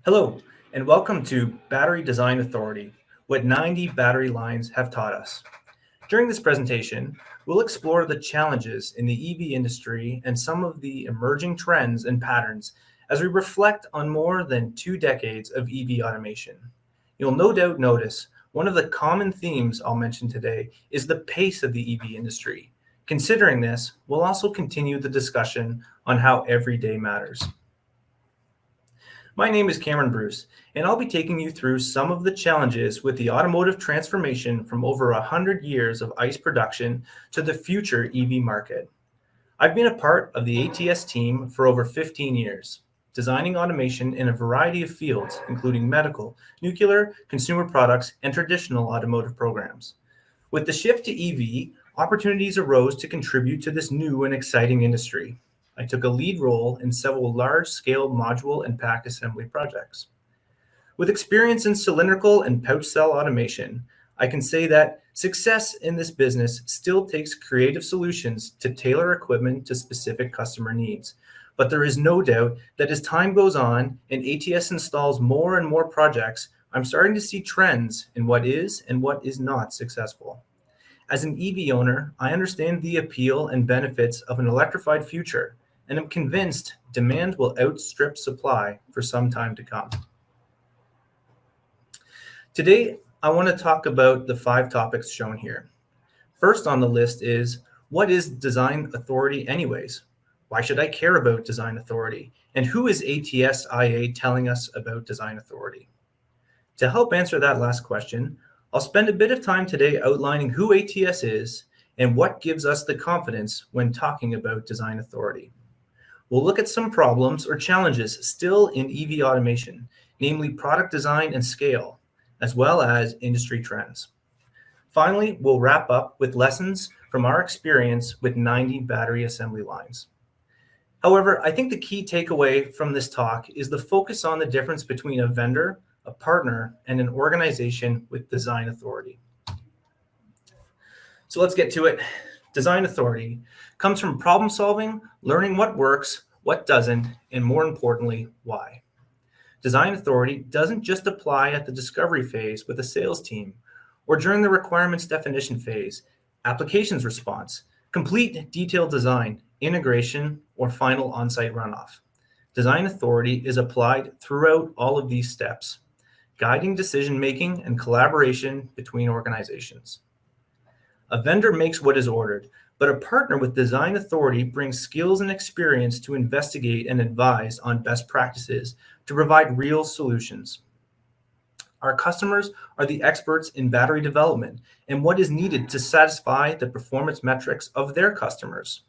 Hello, and welcome to Battery Design Authority, what 90 battery lines have taught us. During this presentation, we'll explore the challenges in the EV industry and some of the emerging trends and patterns as we reflect on more than 2 decades of EV automation. You'll no doubt notice one of the common themes I'll mention today is the pace of the EV industry. Considering this, we'll also continue the discussion on how every day matters. My name is Cameron Bruce, and I'll be taking you through some of the challenges with the automotive transformation from over 100 years of ICE production to the future EV market. I've been a part of the ATS team for over 15 years, designing automation in a variety of fields, including medical, nuclear, consumer products, and traditional automotive programs. With the shift to EV, opportunities arose to contribute to this new and exciting industry. I took a lead role in several large-scale module and pack assembly projects. With experience in cylindrical and pouch cell automation, I can say that success in this business still takes creative solutions to tailor equipment to specific customer needs. But there is no doubt that as time goes on and ATS installs more and more projects, I'm starting to see trends in what is and what is not successful. As an EV owner, I understand the appeal and benefits of an electrified future, and I'm convinced demand will outstrip supply for some time to come. Today, I want to talk about the 5 topics shown here. First on the list is, what is design authority anyways? Why should I care about design authority? And who is ATS IA telling us about design authority? To help answer that last question, I'll spend a bit of time today outlining who ATS is and what gives us the confidence when talking about design authority. We'll look at some problems or challenges still in EV automation, namely product design and scale, as well as industry trends. Finally, we'll wrap up with lessons from our experience with 90 battery assembly lines. However, I think the key takeaway from this talk is the focus on the difference between a vendor, a partner, and an organization with design authority. So let's get to it. Design authority comes from problem solving, learning what works, what doesn't, and more importantly, why. Design authority doesn't just apply at the discovery phase with a sales team or during the requirements definition phase, applications response, complete detailed design, integration, or final on-site runoff. Design authority is applied throughout all of these steps, guiding decision-making and collaboration between organizations. A vendor makes what is ordered, but a partner with design authority brings skills and experience to investigate and advise on best practices to provide real solutions. Our customers are the experts in battery development and what is needed to satisfy the performance metrics of their customers.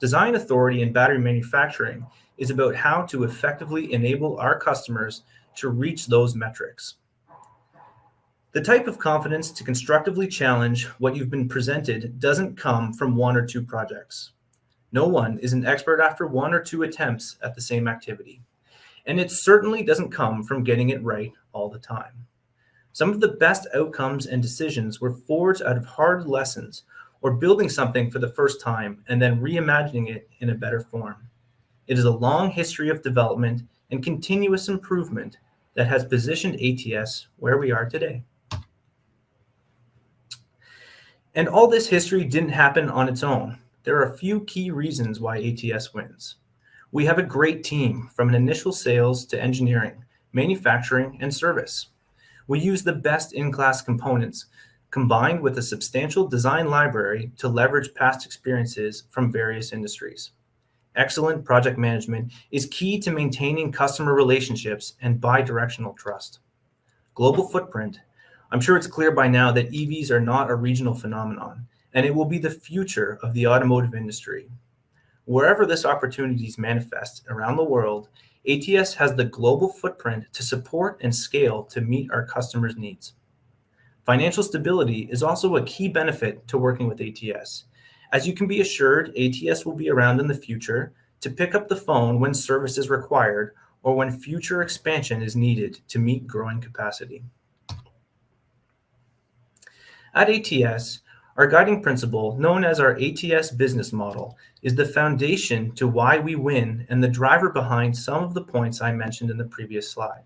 Design authority in battery manufacturing is about how to effectively enable our customers to reach those metrics. The type of confidence to constructively challenge what you've been presented doesn't come from 1 or 2 projects. No one is an expert after 1 or 2 attempts at the same activity. And it certainly doesn't come from getting it right all the time. Some of the best outcomes and decisions were forged out of hard lessons or building something for the first time and then reimagining it in a better form. It is a long history of development and continuous improvement that has positioned ATS where we are today. And all this history didn't happen on its own. There are a few key reasons why ATS wins. We have a great team from an initial sales to engineering, manufacturing, and service. We use the best in-class components combined with a substantial design library to leverage past experiences from various industries. Excellent project management is key to maintaining customer relationships and bi-directional trust. Global footprint. I'm sure it's clear by now that EVs are not a regional phenomenon, and it will be the future of the automotive industry. Wherever this opportunities manifest around the world, ATS has the global footprint to support and scale to meet our customers' needs. Financial stability is also a key benefit to working with ATS. As you can be assured, ATS will be around in the future to pick up the phone when service is required or when future expansion is needed to meet growing capacity. At ATS, our guiding principle, known as our ATS business model, is the foundation to why we win and the driver behind some of the points I mentioned in the previous slide.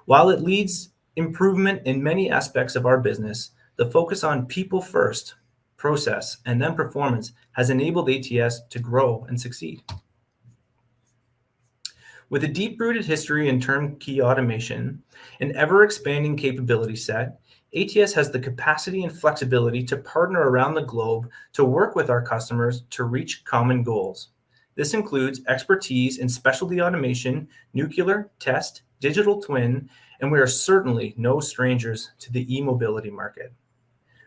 While it leads improvement in many aspects of our business, the focus on people first, process, and then performance has enabled ATS to grow and succeed. With a deep-rooted history in turnkey automation, an ever-expanding capability set, ATS has the capacity and flexibility to partner around the globe to work with our customers to reach common goals. This includes expertise in specialty automation, nuclear, test, digital twin, and we are certainly no strangers to the e-mobility market.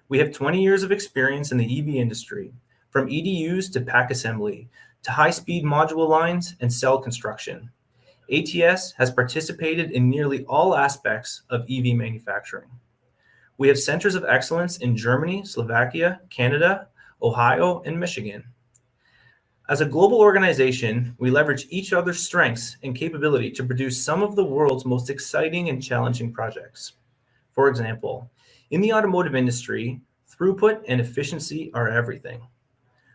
We have 20 years of experience in the EV industry, from EDUs to pack assembly, to high-speed module lines and cell construction. ATS has participated in nearly all aspects of EV manufacturing. We have centers of excellence in Germany, Slovakia, Canada, Ohio, and Michigan. As a global organization, we leverage each other's strengths and capability to produce some of the world's most exciting and challenging projects. For example, in the automotive industry, throughput and efficiency are everything.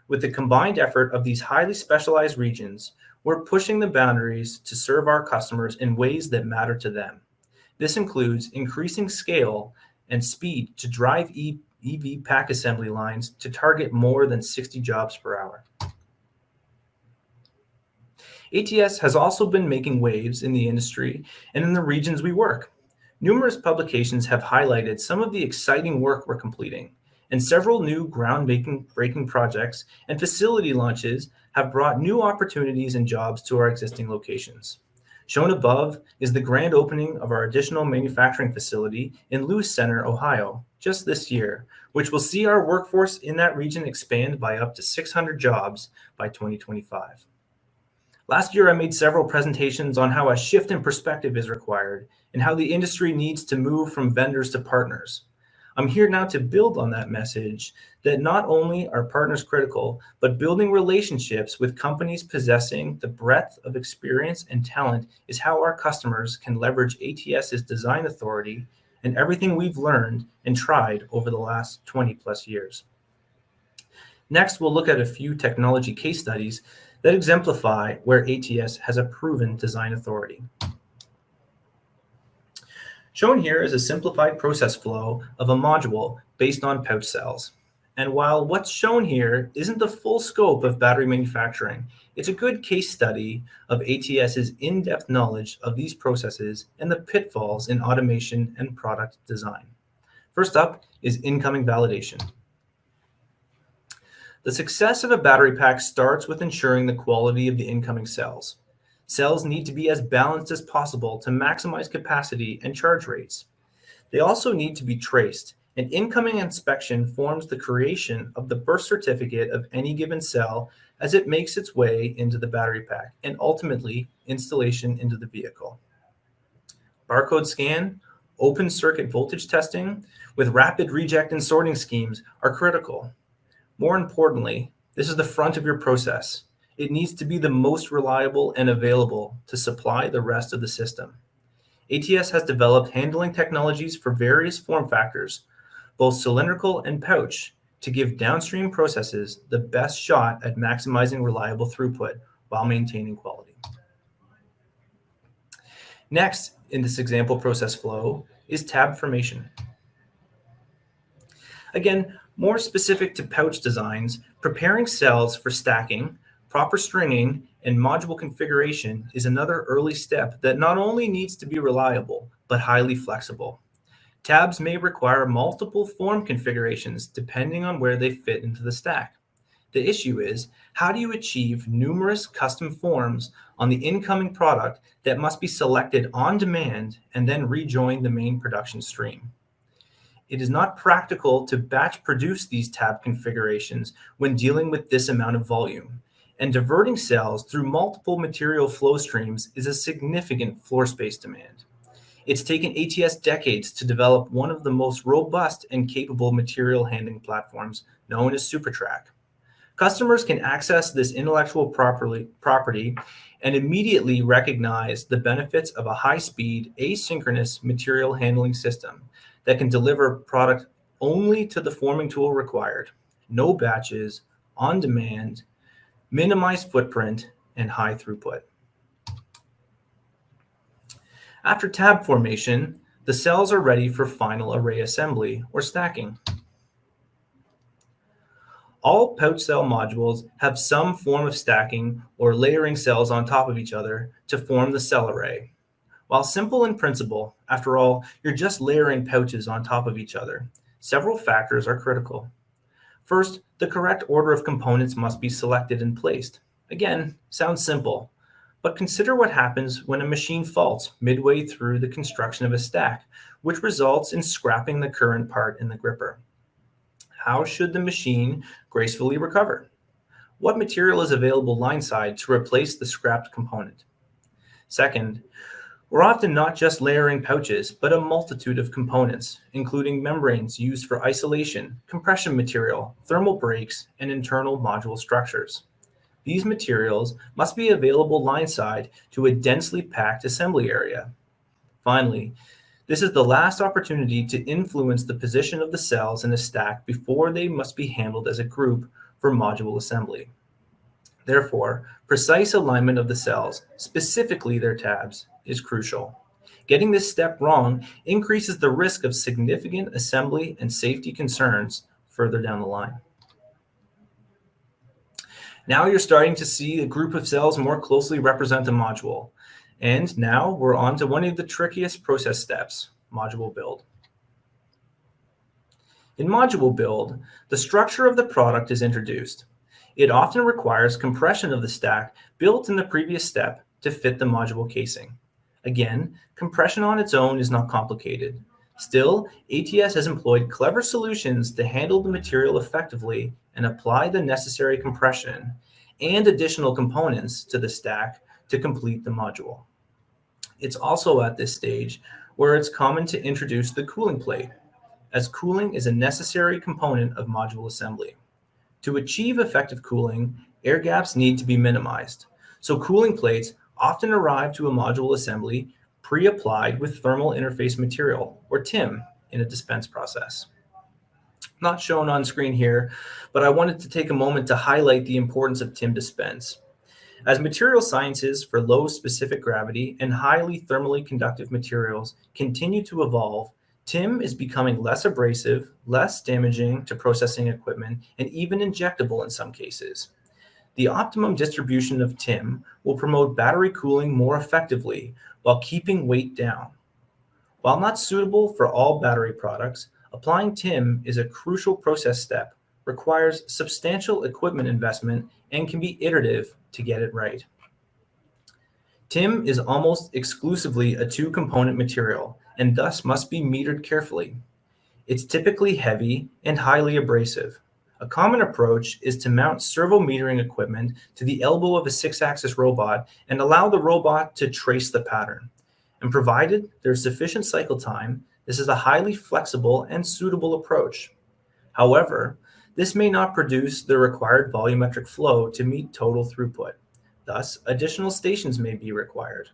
With the combined effort of these highly specialized regions, we're pushing the boundaries to serve our customers in ways that matter to them. This includes increasing scale and speed to drive EV pack assembly lines to target more than 60 jobs per hour. ATS has also been making waves in the industry and in the regions we work. Numerous publications have highlighted some of the exciting work we're completing, and several new groundbreaking projects and facility launches have brought new opportunities and jobs to our existing locations. Shown above is the grand opening of our additional manufacturing facility in Lewis Center, Ohio, just this year, which will see our workforce in that region expand by up to 600 jobs by 2025. Last year, I made several presentations on how a shift in perspective is required and how the industry needs to move from vendors to partners. I'm here now to build on that message that not only are partners critical, but building relationships with companies possessing the breadth of experience and talent is how our customers can leverage ATS's design authority and everything we've learned and tried over the last 20 plus years. Next, we'll look at a few technology case studies that exemplify where ATS has a proven design authority. Shown here is a simplified process flow of a module based on pouch cells. And while what's shown here isn't the full scope of battery manufacturing, it's a good case study of ATS's in-depth knowledge of these processes and the pitfalls in automation and product design. First up is incoming validation. The success of a battery pack starts with ensuring the quality of the incoming cells. Cells need to be as balanced as possible to maximize capacity and charge rates. They also need to be traced, and incoming inspection forms the creation of the birth certificate of any given cell as it makes its way into the battery pack and ultimately installation into the vehicle. Barcode scan, open circuit voltage testing with rapid reject and sorting schemes are critical. More importantly, this is the front of your process. It needs to be the most reliable and available to supply the rest of the system. ATS has developed handling technologies for various form factors, both cylindrical and pouch, to give downstream processes the best shot at maximizing reliable throughput while maintaining quality. Next in this example process flow is tab formation. Again, more specific to pouch designs, preparing cells for stacking, proper stringing, and module configuration is another early step that not only needs to be reliable, but highly flexible. Tabs may require multiple form configurations depending on where they fit into the stack. The issue is, how do you achieve numerous custom forms on the incoming product that must be selected on demand and then rejoin the main production stream? It is not practical to batch produce these tab configurations when dealing with this amount of volume, and diverting cells through multiple material flow streams is a significant floor space demand. It's taken ATS decades to develop one of the most robust and capable material handling platforms known as SuperTrack. Customers can access this intellectual property and immediately recognize the benefits of a high-speed, asynchronous material handling system that can deliver product only to the forming tool required, no batches, on demand, minimized footprint, and high throughput. After tab formation, the cells are ready for final array assembly or stacking. All pouch cell modules have some form of stacking or layering cells on top of each other to form the cell array. While simple in principle, after all, you're just layering pouches on top of each other, several factors are critical. First, the correct order of components must be selected and placed. Again, sounds simple, but consider what happens when a machine faults midway through the construction of a stack, which results in scrapping the current part in the gripper. How should the machine gracefully recover? What material is available line-side to replace the scrapped component? Second, we're often not just layering pouches, but a multitude of components, including membranes used for isolation, compression material, thermal brakes, and internal module structures. These materials must be available line-side to a densely packed assembly area. Finally, this is the last opportunity to influence the position of the cells in a stack before they must be handled as a group for module assembly. Therefore, precise alignment of the cells, specifically their tabs, is crucial. Getting this step wrong increases the risk of significant assembly and safety concerns further down the line. Now you're starting to see a group of cells more closely represent a module. And now we're on to one of the trickiest process steps, module build. In module build, the structure of the product is introduced. It often requires compression of the stack built in the previous step to fit the module casing. Again, compression on its own is not complicated. Still, ATS has employed clever solutions to handle the material effectively and apply the necessary compression and additional components to the stack to complete the module. It's also at this stage where it's common to introduce the cooling plate, as cooling is a necessary component of module assembly. To achieve effective cooling, air gaps need to be minimized. So cooling plates often arrive to a module assembly pre-applied with thermal interface material, or TIM, in a dispense process. Not shown on screen here, but I wanted to take a moment to highlight the importance of TIM dispense. As material sciences for low specific gravity and highly thermally conductive materials continue to evolve, TIM is becoming less abrasive, less damaging to processing equipment, and even injectable in some cases. The optimum distribution of TIM will promote battery cooling more effectively while keeping weight down. While not suitable for all battery products, applying TIM is a crucial process step, requires substantial equipment investment, and can be iterative to get it right. TIM is almost exclusively a two-component material and thus must be metered carefully. It's typically heavy and highly abrasive. A common approach is to mount servo metering equipment to the elbow of a 6-axis robot and allow the robot to trace the pattern. And provided there's sufficient cycle time, this is a highly flexible and suitable approach. However, this may not produce the required volumetric flow to meet total throughput. Thus, additional stations may be required.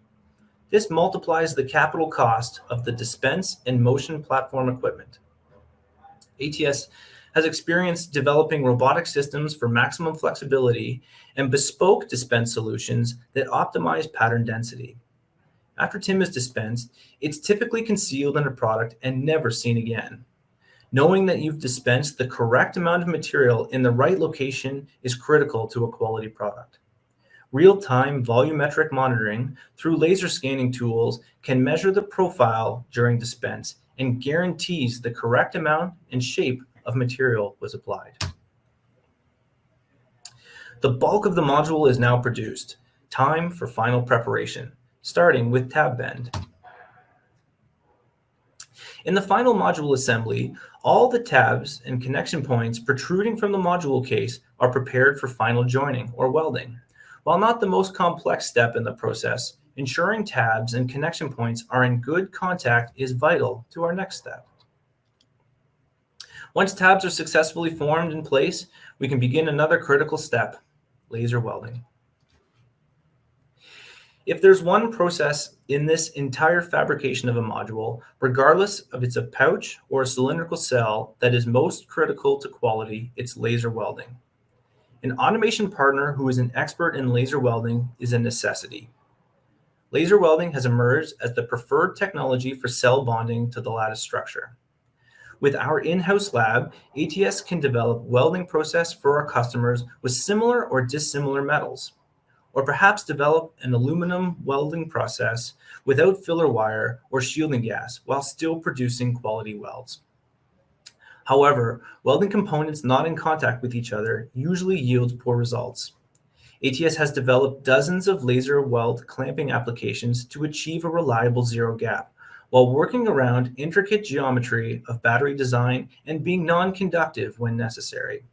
This multiplies the capital cost of the dispense and motion platform equipment. ATS has experience developing robotic systems for maximum flexibility and bespoke dispense solutions that optimize pattern density. After TIM is dispensed, it's typically concealed in a product and never seen again. Knowing that you've dispensed the correct amount of material in the right location is critical to a quality product. Real-time volumetric monitoring through laser scanning tools can measure the profile during dispense and guarantees the correct amount and shape of material was applied. The bulk of the module is now produced. Time for final preparation, starting with tab bend. In the final module assembly, all the tabs and connection points protruding from the module case are prepared for final joining or welding. While not the most complex step in the process, ensuring tabs and connection points are in good contact is vital to our next step. Once tabs are successfully formed in place, we can begin another critical step, laser welding. If there's one process in this entire fabrication of a module, regardless of it's a pouch or a cylindrical cell, that is most critical to quality, it's laser welding. An automation partner who is an expert in laser welding is a necessity. laser welding has emerged as the preferred technology for cell bonding to the lattice structure. With our in-house lab, ATS can develop welding process for our customers with similar or dissimilar metals, or perhaps develop an aluminum welding process without filler wire or shielding gas while still producing quality welds. However, welding components not in contact with each other usually yields poor results. ATS has developed dozens of laser weld clamping applications to achieve a reliable zero gap, while working around intricate geometry of battery design and being non-conductive when necessary.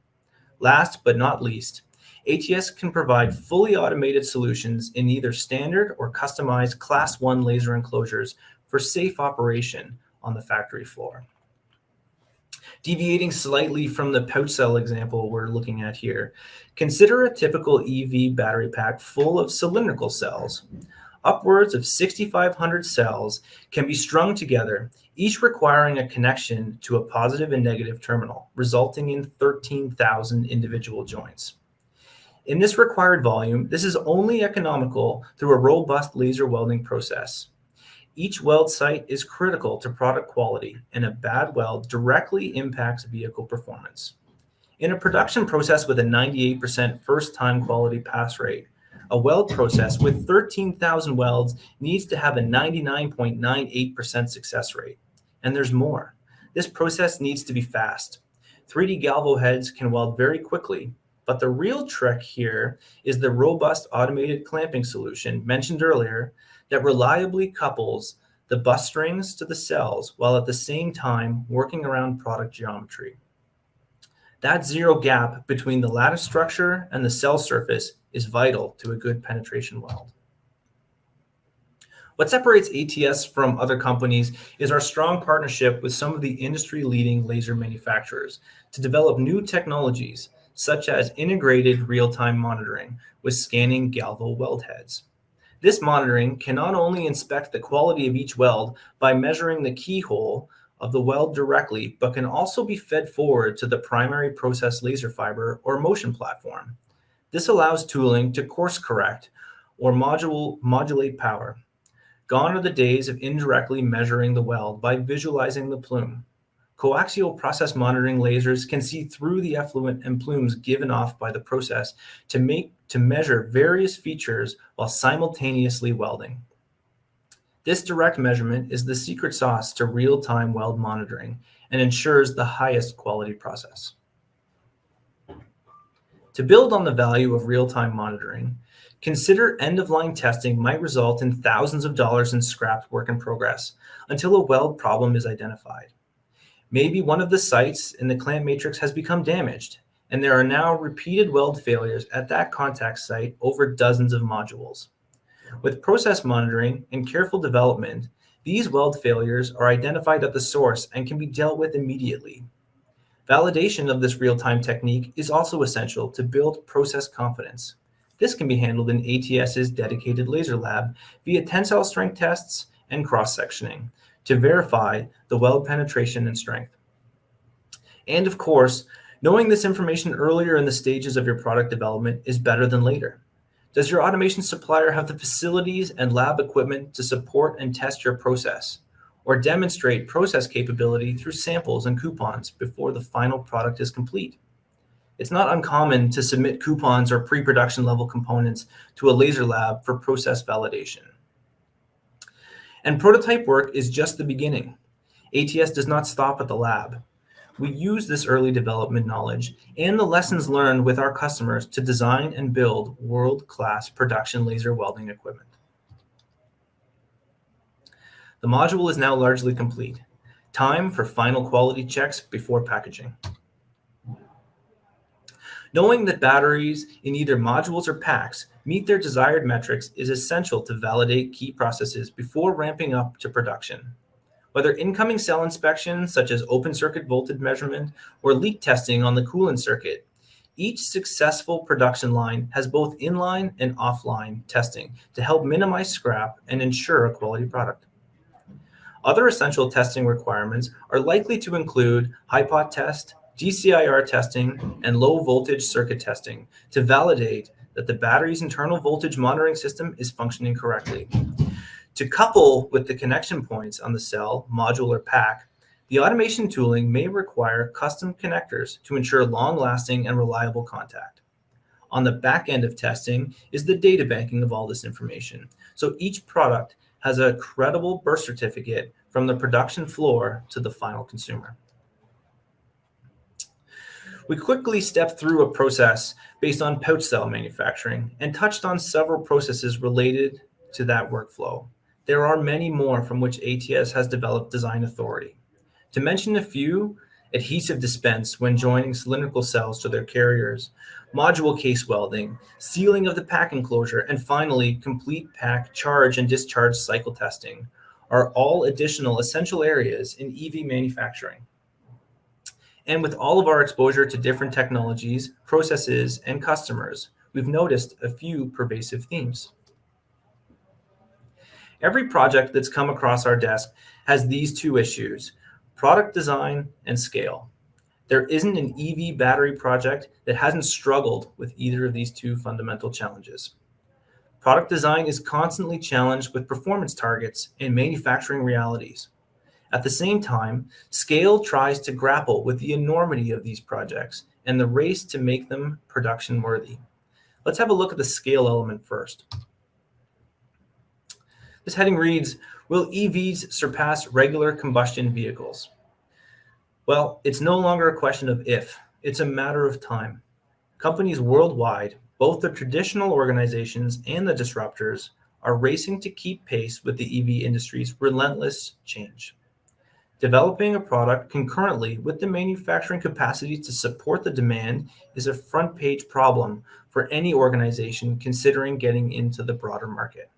Last but not least, ATS can provide fully automated solutions in either standard or customized Class 1 laser enclosures for safe operation on the factory floor. Deviating slightly from the pouch cell example we're looking at here, consider a typical EV battery pack full of cylindrical cells. Upwards of 6,500 cells can be strung together, each requiring a connection to a positive and negative terminal, resulting in 13,000 individual joints. In this required volume, this is only economical through a robust laser welding process. Each weld site is critical to product quality, and a bad weld directly impacts vehicle performance. In a production process with a 98% first-time quality pass rate, a weld process with 13,000 welds needs to have a 99.98% success rate. And there's more. This process needs to be fast. 3D Galvo heads can weld very quickly, but the real trick here is the robust automated clamping solution mentioned earlier that reliably couples the bus strings to the cells while at the same time working around product geometry. That zero gap between the lattice structure and the cell surface is vital to a good penetration weld. What separates ATS from other companies is our strong partnership with some of the industry-leading laser manufacturers to develop new technologies, such as integrated real-time monitoring with scanning Galvo weld heads. This monitoring can not only inspect the quality of each weld by measuring the keyhole of the weld directly, but can also be fed forward to the primary process laser fiber or motion platform. This allows tooling to course correct or modulate power. Gone are the days of indirectly measuring the weld by visualizing the plume. Coaxial process monitoring lasers can see through the effluent and plumes given off by the process to measure various features while simultaneously welding. This direct measurement is the secret sauce to real-time weld monitoring and ensures the highest quality process. To build on the value of real-time monitoring, consider end-of-line testing might result in thousands of dollars in scrapped work in progress until a weld problem is identified. Maybe one of the sites in the clamp matrix has become damaged, and there are now repeated weld failures at that contact site over dozens of modules. With process monitoring and careful development, these weld failures are identified at the source and can be dealt with immediately. Validation of this real-time technique is also essential to build process confidence. This can be handled in ATS's dedicated laser lab via tensile strength tests and cross-sectioning to verify the weld penetration and strength. And of course, knowing this information earlier in the stages of your product development is better than later. Does your automation supplier have the facilities and lab equipment to support and test your process, or demonstrate process capability through samples and coupons before the final product is complete? It's not uncommon to submit coupons or pre-production level components to a laser lab for process validation. And prototype work is just the beginning. ATS does not stop at the lab. We use this early development knowledge and the lessons learned with our customers to design and build world-class production laser welding equipment. The module is now largely complete. Time for final quality checks before packaging. Knowing that batteries in either modules or packs meet their desired metrics is essential to validate key processes before ramping up to production. Whether incoming cell inspection, such as open circuit voltage measurement, or leak testing on the coolant circuit, each successful production line has both inline and offline testing to help minimize scrap and ensure a quality product. Other essential testing requirements are likely to include high-pot test, GCIR testing, and low voltage circuit testing to validate that the battery's internal voltage monitoring system is functioning correctly. To couple with the connection points on the cell, module, or pack, the automation tooling may require custom connectors to ensure long-lasting and reliable contact. On the back end of testing is the data banking of all this information. So each product has a credible birth certificate from the production floor to the final consumer. We quickly stepped through a process based on pouch cell manufacturing and touched on several processes related to that workflow. There are many more from which ATS has developed design authority. To mention a few, adhesive dispense when joining cylindrical cells to their carriers, module case welding, sealing of the pack enclosure, and finally, complete pack charge and discharge cycle testing are all additional essential areas in EV manufacturing. And with all of our exposure to different technologies, processes, and customers, we've noticed a few pervasive themes. Every project that's come across our desk has these two issues: product design and scale. There isn't an EV battery project that hasn't struggled with either of these two fundamental challenges. Product design is constantly challenged with performance targets and manufacturing realities. At the same time, scale tries to grapple with the enormity of these projects and the race to make them production worthy. Let's have a look at the scale element first. This heading reads, will EVs surpass regular combustion vehicles? Well, it's no longer a question of if, it's a matter of time. Companies worldwide, both the traditional organizations and the disruptors, are racing to keep pace with the EV industry's relentless change. Developing a product concurrently with the manufacturing capacity to support the demand is a front-page problem for any organization considering getting into the broader market.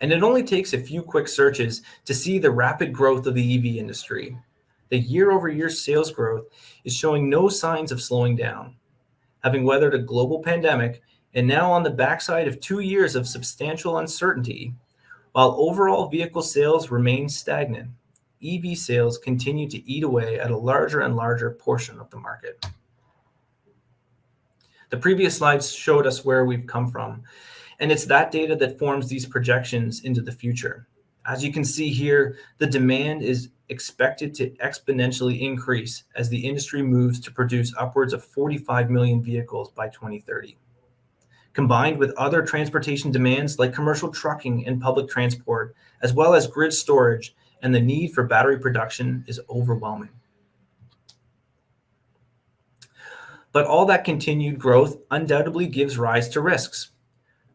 And it only takes a few quick searches to see the rapid growth of the EV industry. The year-over-year sales growth is showing no signs of slowing down. Having weathered a global pandemic and now on the backside of 2 years of substantial uncertainty, while overall vehicle sales remain stagnant, EV sales continue to eat away at a larger and larger portion of the market. The previous slides showed us where we've come from, and it's that data that forms these projections into the future. As you can see here, the demand is expected to exponentially increase as the industry moves to produce upwards of 45 million vehicles by 2030. Combined with other transportation demands like commercial trucking and public transport, as well as grid storage, and the need for battery production is overwhelming. But all that continued growth undoubtedly gives rise to risks.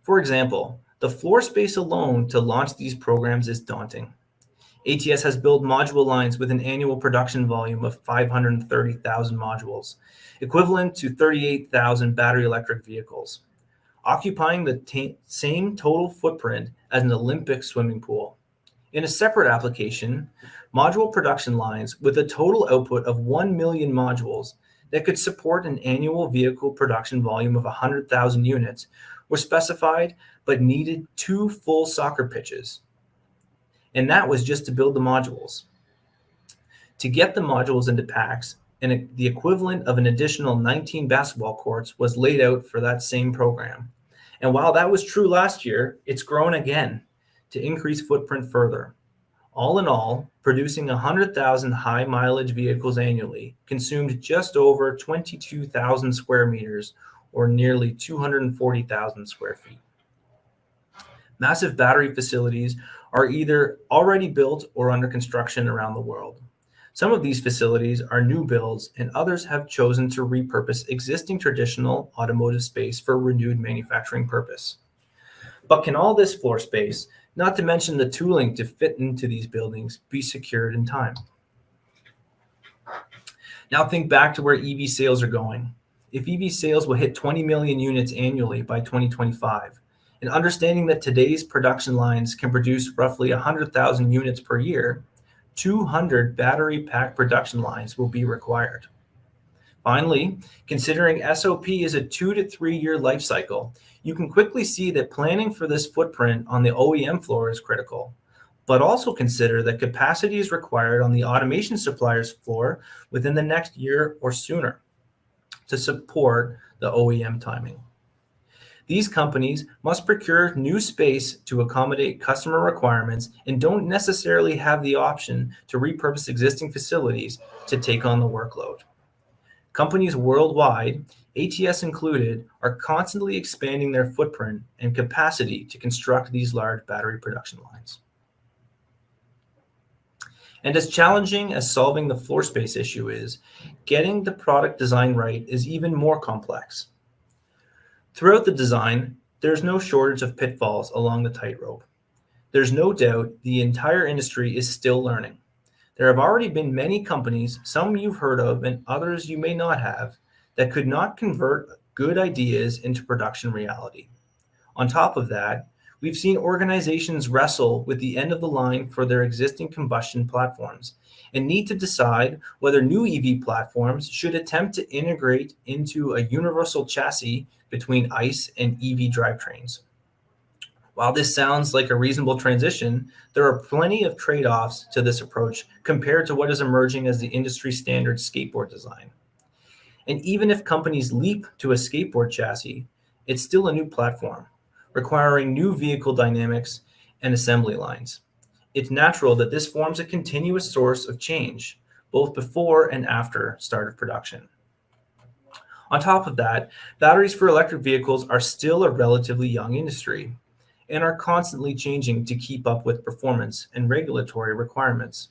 For example, the floor space alone to launch these programs is daunting. ATS has built module lines with an annual production volume of 530,000 modules, equivalent to 38,000 battery electric vehicles, occupying the same total footprint as an Olympic swimming pool. In a separate application, module production lines with a total output of 1 million modules that could support an annual vehicle production volume of 100,000 units were specified, but needed 2 full soccer pitches. And that was just to build the modules. To get the modules into packs, and the equivalent of an additional 19 basketball courts was laid out for that same program. And while that was true last year, it's grown again to increase footprint further. All in all, producing 100,000 high mileage vehicles annually consumed just over 22,000 square meters, or nearly 240,000 square feet. Massive battery facilities are either already built or under construction around the world. Some of these facilities are new builds, and others have chosen to repurpose existing traditional automotive space for renewed manufacturing purpose. But can all this floor space, not to mention the tooling to fit into these buildings, be secured in time? Now think back to where EV sales are going. If EV sales will hit 20 million units annually by 2025, and understanding that today's production lines can produce roughly 100,000 units per year, 200 battery pack production lines will be required. Finally, considering SOP is a 2 to 3 year life cycle, you can quickly see that planning for this footprint on the OEM floor is critical, but also consider that capacity is required on the automation supplier's floor within the next year or sooner to support the OEM timing. These companies must procure new space to accommodate customer requirements and don't necessarily have the option to repurpose existing facilities to take on the workload. Companies worldwide, ATS included, are constantly expanding their footprint and capacity to construct these large battery production lines. And as challenging as solving the floor space issue is, getting the product design right is even more complex. Throughout the design, there's no shortage of pitfalls along the tightrope. There's no doubt the entire industry is still learning. There have already been many companies, some you've heard of and others you may not have, that could not convert good ideas into production reality. On top of that, we've seen organizations wrestle with the end of the line for their existing combustion platforms and need to decide whether new EV platforms should attempt to integrate into a universal chassis between ICE and EV drivetrains. While this sounds like a reasonable transition, there are plenty of trade-offs to this approach compared to what is emerging as the industry standard skateboard design. And even if companies leap to a skateboard chassis, it's still a new platform, requiring new vehicle dynamics and assembly lines. It's natural that this forms a continuous source of change, both before and after start of production. On top of that, batteries for electric vehicles are still a relatively young industry and are constantly changing to keep up with performance and regulatory requirements.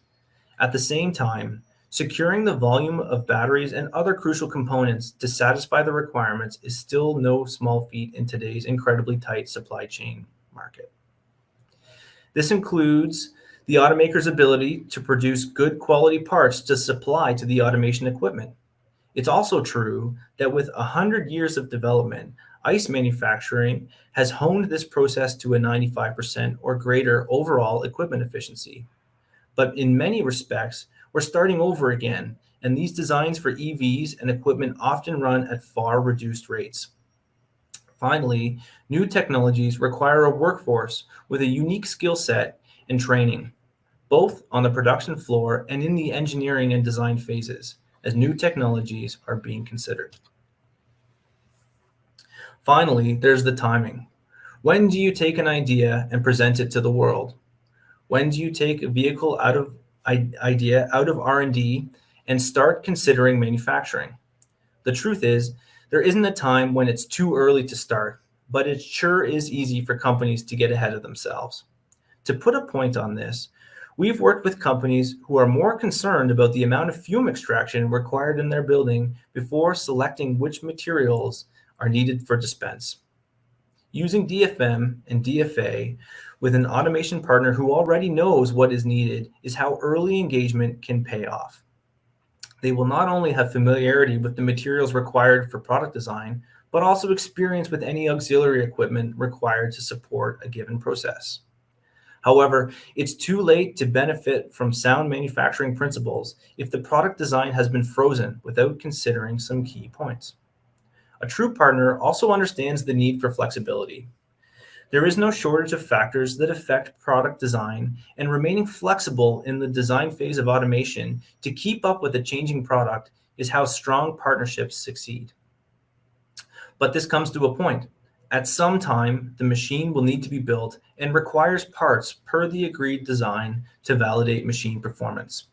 At the same time, securing the volume of batteries and other crucial components to satisfy the requirements is still no small feat in today's incredibly tight supply chain market. This includes the automaker's ability to produce good quality parts to supply to the automation equipment. It's also true that with 100 years of development, ICE manufacturing has honed this process to a 95% or greater overall equipment efficiency. But in many respects, we're starting over again, and these designs for EVs and equipment often run at far reduced rates. Finally, new technologies require a workforce with a unique skill set and training, both on the production floor and in the engineering and design phases, as new technologies are being considered. Finally, there's the timing. When do you take an idea and present it to the world? When do you take a vehicle idea out of R&D and start considering manufacturing? The truth is, there isn't a time when it's too early to start, but it sure is easy for companies to get ahead of themselves. To put a point on this, we've worked with companies who are more concerned about the amount of fume extraction required in their building before selecting which materials are needed for dispense. Using DFM and DFA with an automation partner who already knows what is needed is how early engagement can pay off. They will not only have familiarity with the materials required for product design, but also experience with any auxiliary equipment required to support a given process. However, it's too late to benefit from sound manufacturing principles if the product design has been frozen without considering some key points. A true partner also understands the need for flexibility. There is no shortage of factors that affect product design, and remaining flexible in the design phase of automation to keep up with a changing product is how strong partnerships succeed. But this comes to a point. At some time, the machine will need to be built and requires parts per the agreed design to validate machine performance.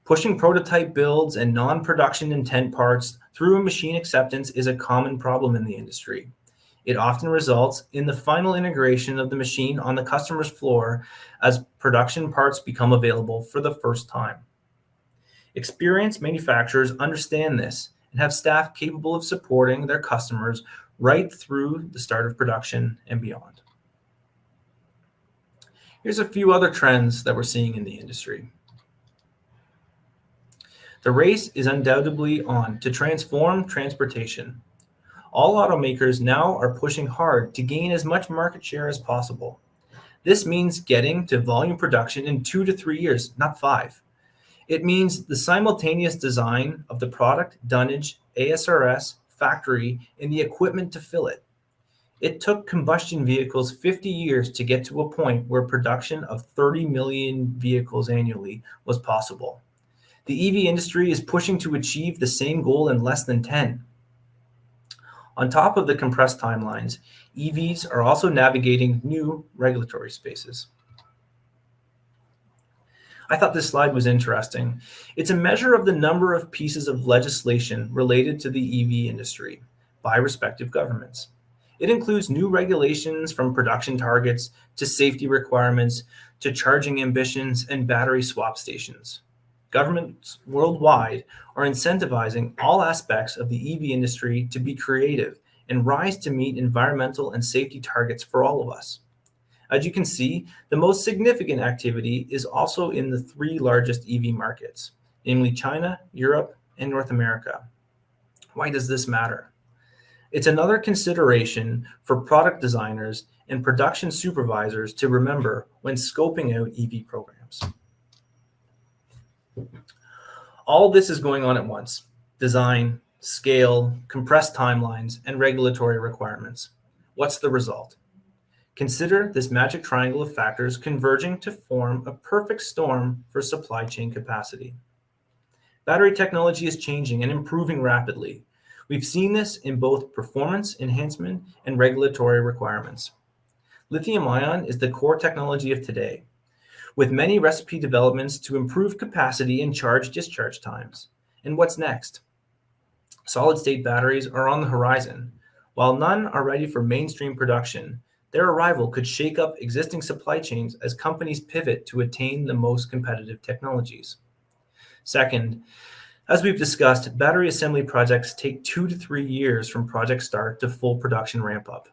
Pushing prototype builds and non-production intent parts through a machine acceptance is a common problem in the industry. It often results in the final integration of the machine on the customer's floor as production parts become available for the first time. Experienced manufacturers understand this and have staff capable of supporting their customers right through the start of production and beyond. Here's a few other trends that we're seeing in the industry. The race is undoubtedly on to transform transportation. All automakers now are pushing hard to gain as much market share as possible. This means getting to volume production in 2 to 3 years, not 5. It means the simultaneous design of the product, dunnage, ASRS, factory, and the equipment to fill it. It took combustion vehicles 50 years to get to a point where production of 30 million vehicles annually was possible. The EV industry is pushing to achieve the same goal in less than 10. On top of the compressed timelines, EVs are also navigating new regulatory spaces. I thought this slide was interesting. It's a measure of the number of pieces of legislation related to the EV industry by respective governments. It includes new regulations from production targets to safety requirements to charging ambitions and battery swap stations. Governments worldwide are incentivizing all aspects of the EV industry to be creative and rise to meet environmental and safety targets for all of us. As you can see, the most significant activity is also in the three largest EV markets, namely China, Europe, and North America. Why does this matter? It's another consideration for product designers and production supervisors to remember when scoping out EV programs. All this is going on at once: design, scale, compressed timelines, and regulatory requirements. What's the result? Consider this magic triangle of factors converging to form a perfect storm for supply chain capacity. Battery technology is changing and improving rapidly. We've seen this in both performance enhancement and regulatory requirements. Lithium-ion is the core technology of today, with many recipe developments to improve capacity and charge-discharge times. And what's next? Solid-state batteries are on the horizon. While none are ready for mainstream production, their arrival could shake up existing supply chains as companies pivot to attain the most competitive technologies. Second, as we've discussed, battery assembly projects take 2 to 3 years from project start to full production ramp-up.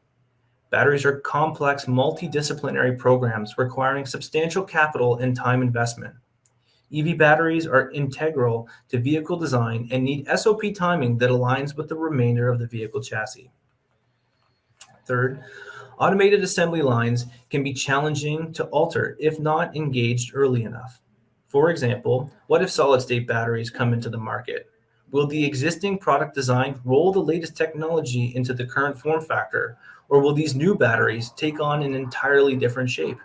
Batteries are complex, multidisciplinary programs requiring substantial capital and time investment. EV batteries are integral to vehicle design and need SOP timing that aligns with the remainder of the vehicle chassis. Third, automated assembly lines can be challenging to alter if not engaged early enough. For example, what if solid-state batteries come into the market? Will the existing product design roll the latest technology into the current form factor, or will these new batteries take on an entirely different shape?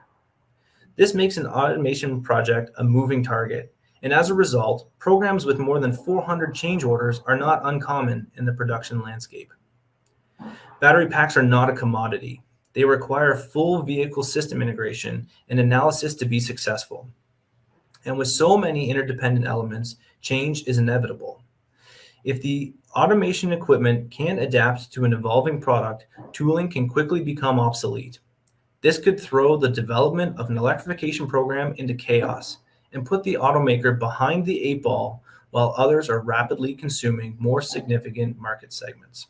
This makes an automation project a moving target, and as a result, programs with more than 400 change orders are not uncommon in the production landscape. Battery packs are not a commodity. They require full vehicle system integration and analysis to be successful. And with so many interdependent elements, change is inevitable. If the automation equipment can't adapt to an evolving product, tooling can quickly become obsolete. This could throw the development of an electrification program into chaos and put the automaker behind the 8 ball while others are rapidly consuming more significant market segments.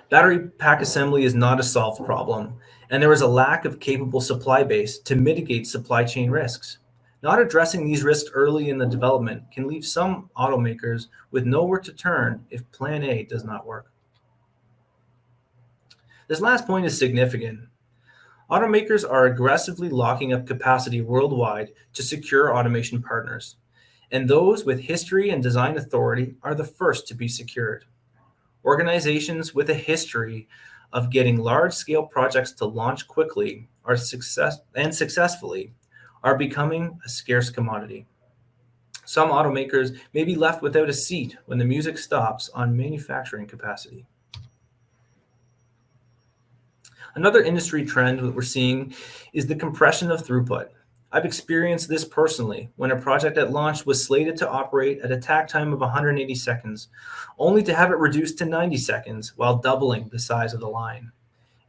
Battery pack assembly is not a solved problem, and there is a lack of capable supply base to mitigate supply chain risks. Not addressing these risks early in the development can leave some automakers with nowhere to turn if Plan A does not work. This last point is significant. Automakers are aggressively locking up capacity worldwide to secure automation partners, and those with history and design authority are the first to be secured. Organizations with a history of getting large-scale projects to launch quickly successfully are becoming a scarce commodity. Some automakers may be left without a seat when the music stops on manufacturing capacity. Another industry trend that we're seeing is the compression of throughput. I've experienced this personally when a project at launch was slated to operate at a takt time of 180 seconds, only to have it reduced to 90 seconds while doubling the size of the line.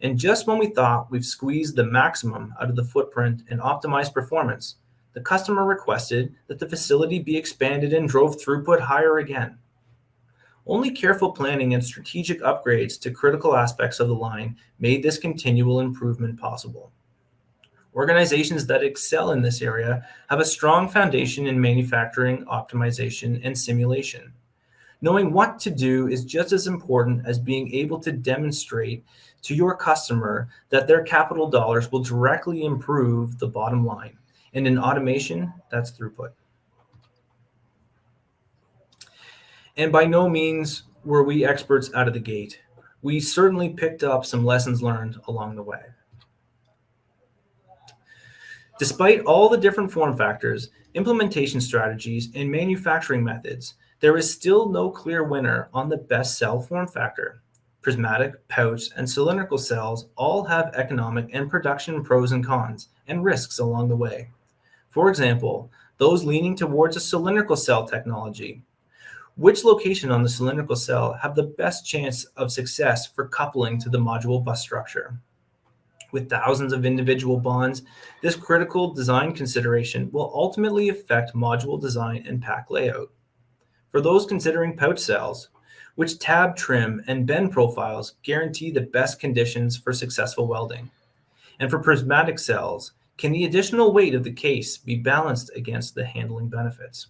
And just when we thought we've squeezed the maximum out of the footprint and optimized performance, the customer requested that the facility be expanded and drove throughput higher again. Only careful planning and strategic upgrades to critical aspects of the line made this continual improvement possible. Organizations that excel in this area have a strong foundation in manufacturing, optimization, and simulation. Knowing what to do is just as important as being able to demonstrate to your customer that their capital dollars will directly improve the bottom line. And in automation, that's throughput. And by no means were we experts out of the gate. We certainly picked up some lessons learned along the way. Despite all the different form factors, implementation strategies, and manufacturing methods, There is still no clear winner on the best cell form factor. Prismatic, pouch, and cylindrical cells all have economic and production pros and cons, and risks along the way. For example, those leaning towards a cylindrical cell technology. Which location on the cylindrical cell have the best chance of success for coupling to the module bus structure? With thousands of individual bonds, this critical design consideration will ultimately affect module design and pack layout. For those considering pouch cells, which tab trim and bend profiles guarantee the best conditions for successful welding? And for prismatic cells, can the additional weight of the case be balanced against the handling benefits?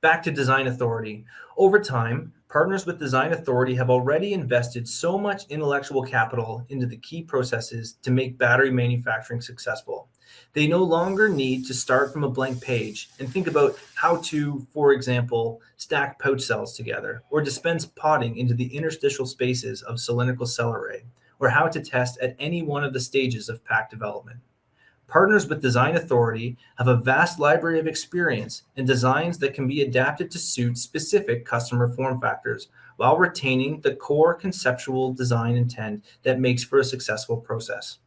Back to design authority. Over time, partners with design authority have already invested so much intellectual capital into the key processes to make battery manufacturing successful. They no longer need to start from a blank page and think about how to, for example, stack pouch cells together or dispense potting into the interstitial spaces of cylindrical cell array, or how to test at any one of the stages of pack development. Partners with design authority have a vast library of experience and designs that can be adapted to suit specific customer form factors while retaining the core conceptual design intent that makes for a successful process.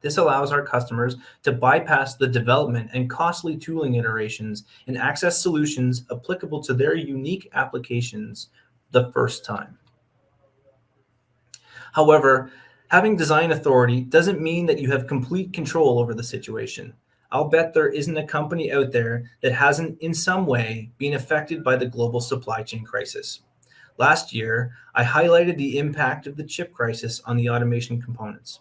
This allows our customers to bypass the development and costly tooling iterations and access solutions applicable to their unique applications the first time. However, having design authority doesn't mean that you have complete control over the situation. I'll bet there isn't a company out there that hasn't in some way been affected by the global supply chain crisis. Last year, I highlighted the impact of the chip crisis on the automation components.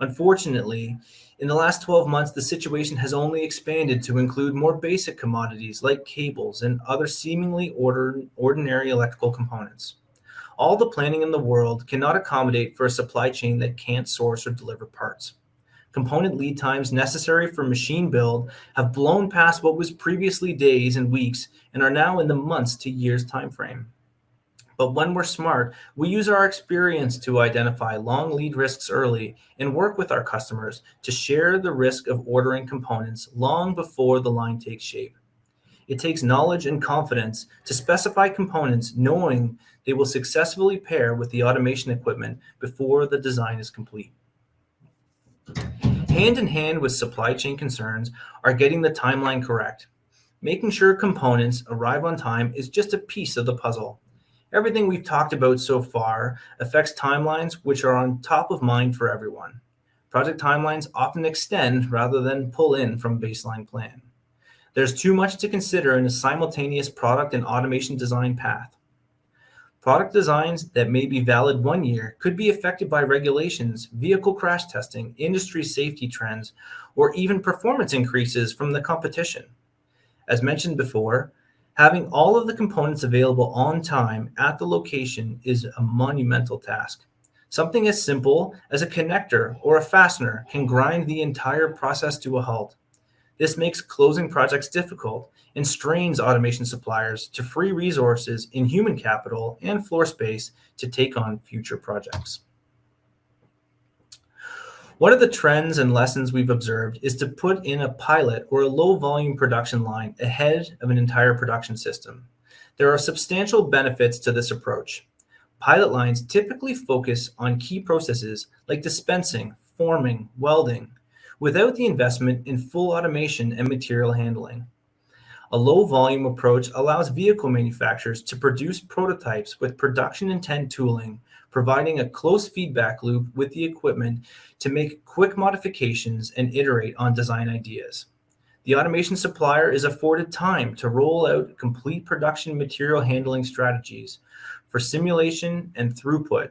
Unfortunately, in the last 12 months, the situation has only expanded to include more basic commodities like cables and other seemingly ordinary electrical components. All the planning in the world cannot accommodate for a supply chain that can't source or deliver parts. Component lead times necessary for machine build have blown past what was previously days and weeks and are now in the months to years timeframe. But when we're smart, we use our experience to identify long lead risks early and work with our customers to share the risk of ordering components long before the line takes shape. It takes knowledge and confidence to specify components knowing they will successfully pair with the automation equipment before the design is complete. Hand in hand with supply chain concerns are getting the timeline correct. Making sure components arrive on time is just a piece of the puzzle. Everything we've talked about so far affects timelines which are on top of mind for everyone. Project timelines often extend rather than pull in from baseline plan. There's too much to consider in a simultaneous product and automation design path. Product designs that may be valid 1 year could be affected by regulations, vehicle crash testing, industry safety trends, or even performance increases from the competition. As mentioned before, having all of the components available on time at the location is a monumental task. Something as simple as a connector or a fastener can grind the entire process to a halt. This makes closing projects difficult and strains automation suppliers to free resources in human capital and floor space to take on future projects. One of the trends and lessons we've observed is to put in a pilot or a low volume production line ahead of an entire production system. There are substantial benefits to this approach. Pilot lines typically focus on key processes like dispensing, forming, welding, without the investment in full automation and material handling. A low volume approach allows vehicle manufacturers to produce prototypes with production intent tooling, providing a close feedback loop with the equipment to make quick modifications and iterate on design ideas. The automation supplier is afforded time to roll out complete production material handling strategies for simulation and throughput,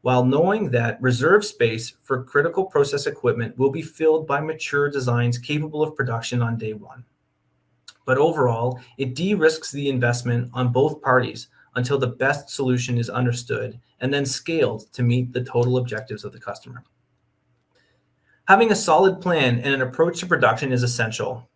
while knowing that reserve space for critical process equipment will be filled by mature designs capable of production on day one. But overall, it de-risks the investment on both parties until the best solution is understood and then scaled to meet the total objectives of the customer. Having a solid plan and an approach to production is essential.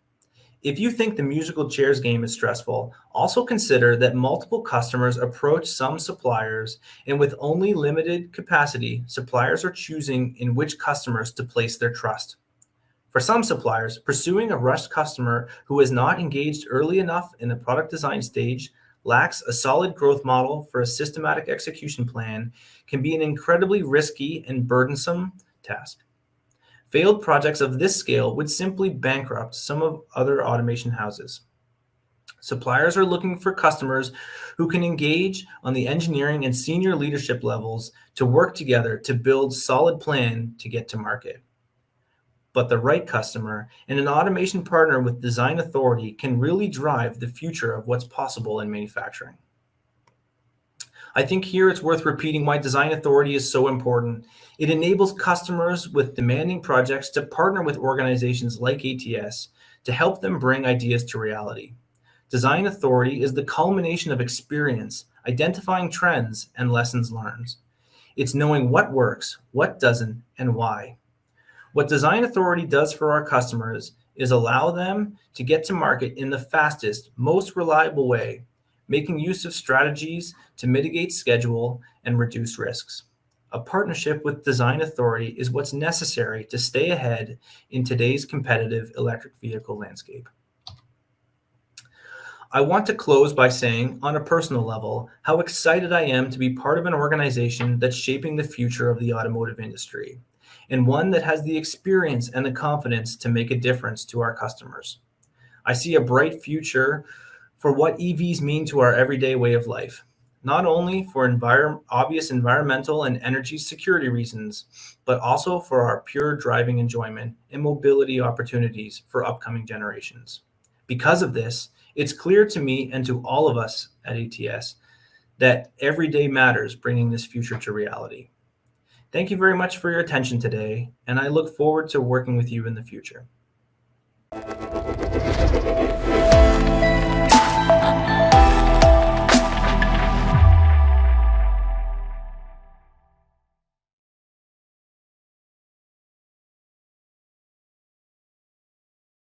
If you think the musical chairs game is stressful, also consider that multiple customers approach some suppliers, and with only limited capacity, suppliers are choosing in which customers to place their trust. For some suppliers, pursuing a rushed customer who is not engaged early enough in the product design stage, lacks a solid growth model for a systematic execution plan, can be an incredibly risky and burdensome task. Failed projects of this scale would simply bankrupt some of other automation houses. Suppliers are looking for customers who can engage on the engineering and senior leadership levels to work together to build solid plan to get to market. But the right customer and an automation partner with design authority can really drive the future of what's possible in manufacturing. I think here it's worth repeating why design authority is so important. It enables customers with demanding projects to partner with organizations like ATS to help them bring ideas to reality. Design authority is the culmination of experience, identifying trends and lessons learned. It's knowing what works, what doesn't, and why. What design authority does for our customers is allow them to get to market in the fastest, most reliable way, making use of strategies to mitigate schedule and reduce risks. A partnership with design authority is what's necessary to stay ahead in today's competitive electric vehicle landscape. I want to close by saying, on a personal level, how excited I am to be part of an organization that's shaping the future of the automotive industry, and one that has the experience and the confidence to make a difference to our customers. I see a bright future for what EVs mean to our everyday way of life, not only for obvious environmental and energy security reasons, but also for our pure driving enjoyment and mobility opportunities for upcoming generations. Because of this, it's clear to me and to all of us at ATS that every day matters bringing this future to reality. Thank you very much for your attention today, and I look forward to working with you in the future.